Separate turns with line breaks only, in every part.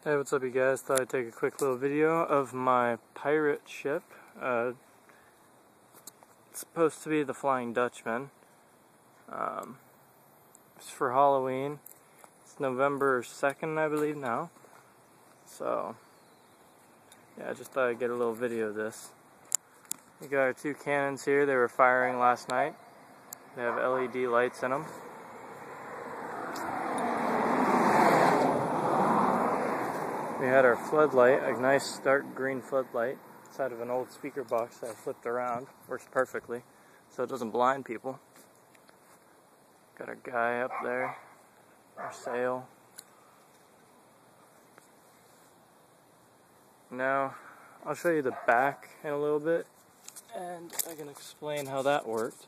Hey, what's up you guys? Thought I'd take a quick little video of my pirate ship. It's supposed to be the Flying Dutchman. It's for Halloween. It's November 2nd, I believe now. So, yeah, I just thought I'd get a little video of this. We got our two cannons here. They were firing last night. They have LED lights in them. We had our floodlight, a nice dark green floodlight, inside of an old speaker box that I flipped around. Works perfectly, so it doesn't blind people. Got our guy up there, our sail. Now, I'll show you the back in a little bit, and I can explain how that worked.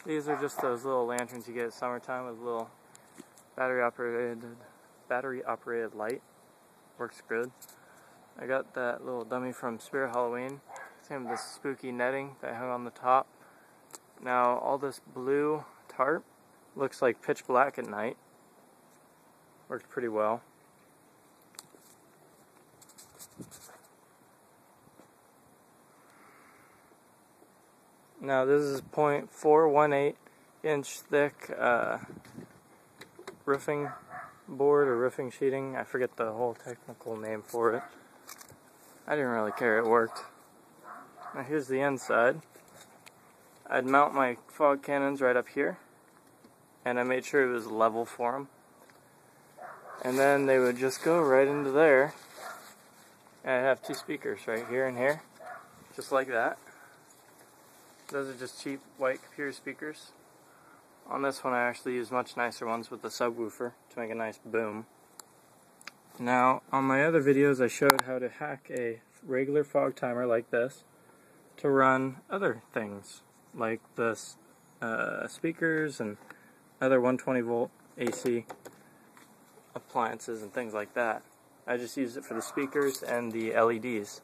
These are just those little lanterns you get at summertime with a little battery operated light. Works good. I got that little dummy from Spirit Halloween. Same with this spooky netting that I hung on the top. Now all this blue tarp looks like pitch black at night. Works pretty well. Now this is 0.418 inch thick roofing board or roofing sheeting. I forget the whole technical name for it. I didn't really care, it worked. Now here's the inside. I'd mount my fog cannons right up here, and I made sure it was level for them. And then they would just go right into there. And I have two speakers right here and here, just like that. Those are just cheap white computer speakers. On this one I actually use much nicer ones with the subwoofer to make a nice boom. Now on my other videos I showed how to hack a regular fog timer like this to run other things like the speakers and other 120 volt AC appliances and things like that. I just use it for the speakers and the LEDs.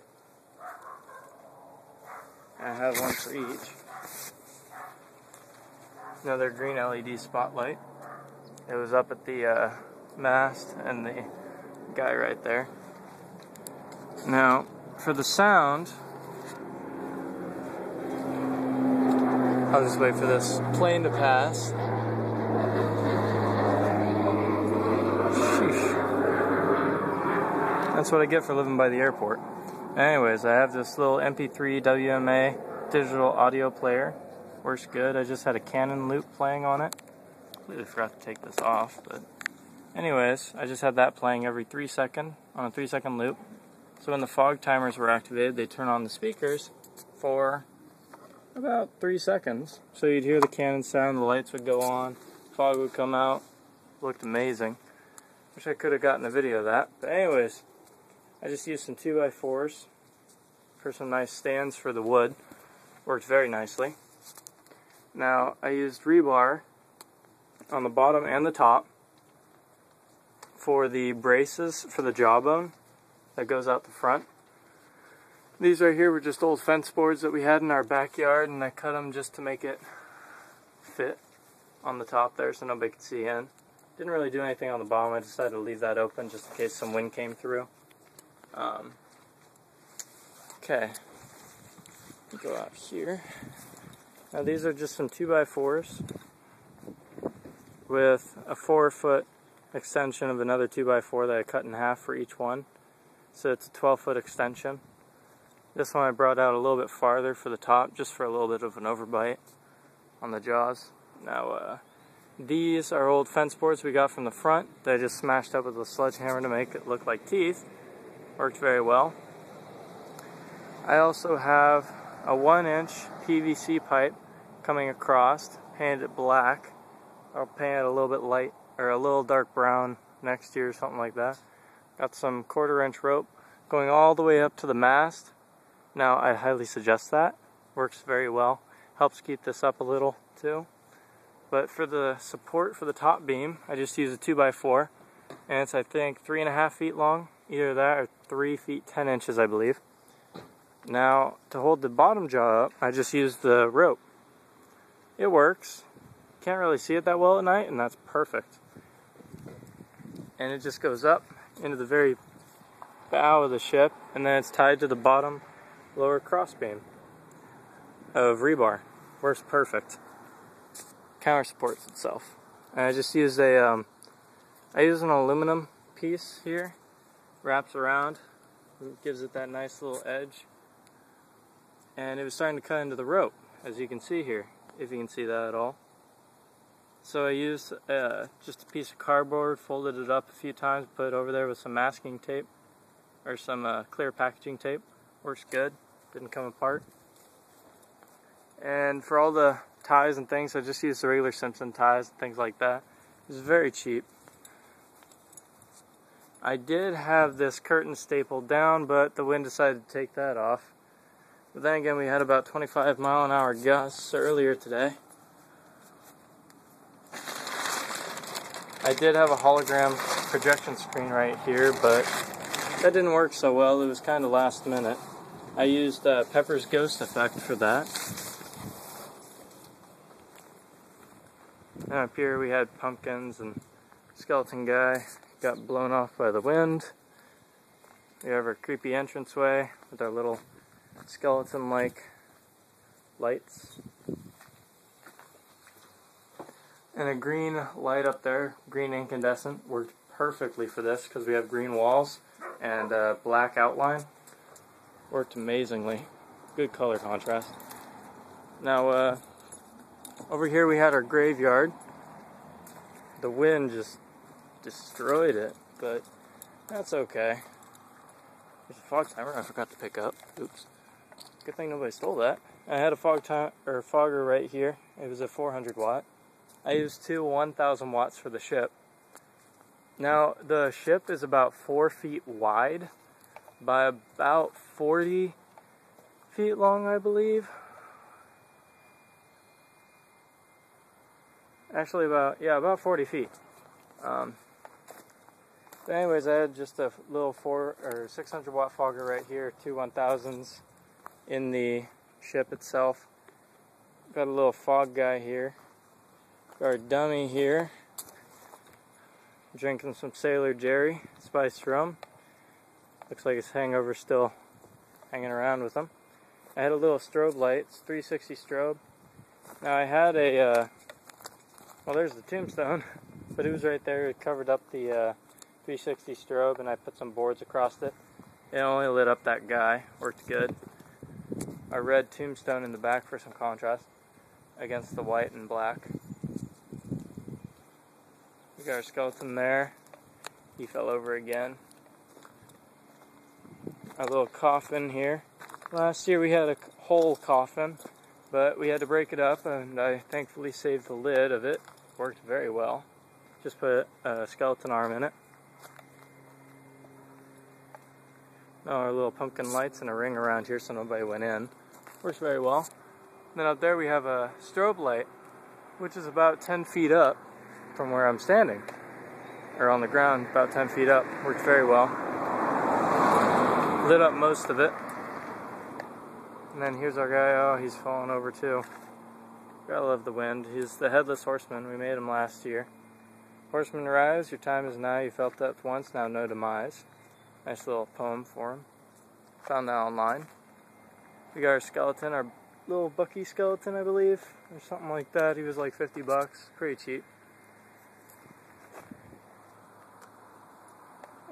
I have one for each. Another green LED spotlight. It was up at the mast and the guy right there. Now, for the sound, I'll just wait for this plane to pass. Sheesh. That's what I get for living by the airport. Anyways, I have this little MP3 WMA digital audio player. Works good. I just had a Canon loop playing on it. Completely forgot to take this off, but anyways, I just had that playing every 3 seconds on a 3-second loop. So when the fog timers were activated, they turn on the speakers for about 3 seconds. So you'd hear the Canon sound, the lights would go on, fog would come out. Looked amazing. Wish I could have gotten a video of that. But anyways, I just used some 2x4s for some nice stands for the wood. Worked very nicely. Now, I used rebar on the bottom and the top for the braces for the jawbone that goes out the front. These right here were just old fence boards that we had in our backyard, and I cut them just to make it fit on the top there so nobody could see in. Didn't really do anything on the bottom. I decided to leave that open just in case some wind came through. Okay, go out here. Now these are just some 2x4s with a 4-foot extension of another 2x4 that I cut in half for each one. So it's a 12-foot extension. This one I brought out a little bit farther for the top, just for a little bit of an overbite on the jaws. Now these are old fence boards we got from the front that I just smashed up with a sledgehammer to make it look like teeth. Worked very well. I also have a 1-inch PVC pipe coming across, painted it black. I'll paint it a little bit light, or a little dark brown next year or something like that. Got some 1/4-inch rope going all the way up to the mast. Now I highly suggest that. Works very well. Helps keep this up a little too. But for the support for the top beam, I just use a 2x4, and it's I think 3.5 feet long, either that or 3 feet 10 inches I believe. Now, to hold the bottom jaw up, I just use the rope. It works. Can't really see it that well at night, and that's perfect. And it just goes up into the very bow of the ship, and then it's tied to the bottom lower crossbeam of rebar. Works perfect. Counter supports itself. And I just used I use an aluminum piece here, wraps around, gives it that nice little edge, and it was starting to cut into the rope, as you can see here, if you can see that at all. So I used just a piece of cardboard, folded it up a few times, put it over there with some masking tape, or some clear packaging tape. Works good, didn't come apart. And for all the ties and things, I just used the regular Simpson ties and things like that. It was very cheap. I did have this curtain stapled down, but the wind decided to take that off. But then again, we had about 25-mile-an-hour gusts earlier today. I did have a hologram projection screen right here, but that didn't work so well. It was kind of last minute. I used Pepper's Ghost Effect for that. And up here we had pumpkins and skeleton guy got blown off by the wind. We have our creepy entranceway with our little skeleton-like lights. And a green light up there, green incandescent, worked perfectly for this because we have green walls and black outline. Worked amazingly. Good color contrast. Now, over here we had our graveyard. The wind just destroyed it, but that's okay. There's a fog timer I forgot to pick up. Oops. Good thing nobody stole that. I had a fogger right here. It was a 400 watt. I used two 1000 watts for the ship. Now, the ship is about 4 feet wide by about 40 feet long, I believe. Actually, about 40 feet. But anyways, I had just a little 600 watt fogger right here, two 1000s in the ship itself. Got a little fog guy here. Got our dummy here. Drinking some Sailor Jerry spiced rum. Looks like his hangover's still hanging around with him. I had a little strobe light, it's 360 strobe. Now I had a, well, there's the tombstone, but it was right there. It covered up the 360 strobe, and I put some boards across it. It only lit up that guy. Worked good. A red tombstone in the back for some contrast against the white and black. We got our skeleton there. He fell over again. Our little coffin here. Last year we had a whole coffin, but we had to break it up, and I thankfully saved the lid of it. Worked very well. Just put a skeleton arm in it. Now our little pumpkin lights and a ring around here so nobody went in. Works very well. Then up there we have a strobe light, which is about 10 feet up from where I'm standing. Or on the ground, about 10 feet up. Works very well. Lit up most of it. And then here's our guy. Oh, he's falling over too. Gotta love the wind. He's the Headless Horseman. We made him last year. Horseman, rise, your time is now. You felt that once, now no demise. Nice little poem for him. Found that online. We got our skeleton, our little Bucky skeleton, I believe, or something like that. He was like 50 bucks. Pretty cheap.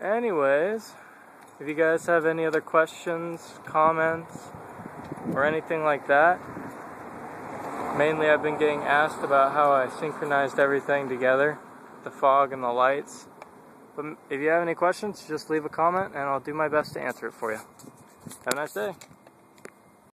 Anyways, if you guys have any other questions, comments, or anything like that, mainly I've been getting asked about how I synchronized everything together, the fog and the lights. But if you have any questions, just leave a comment and I'll do my best to answer it for you. Have a nice day.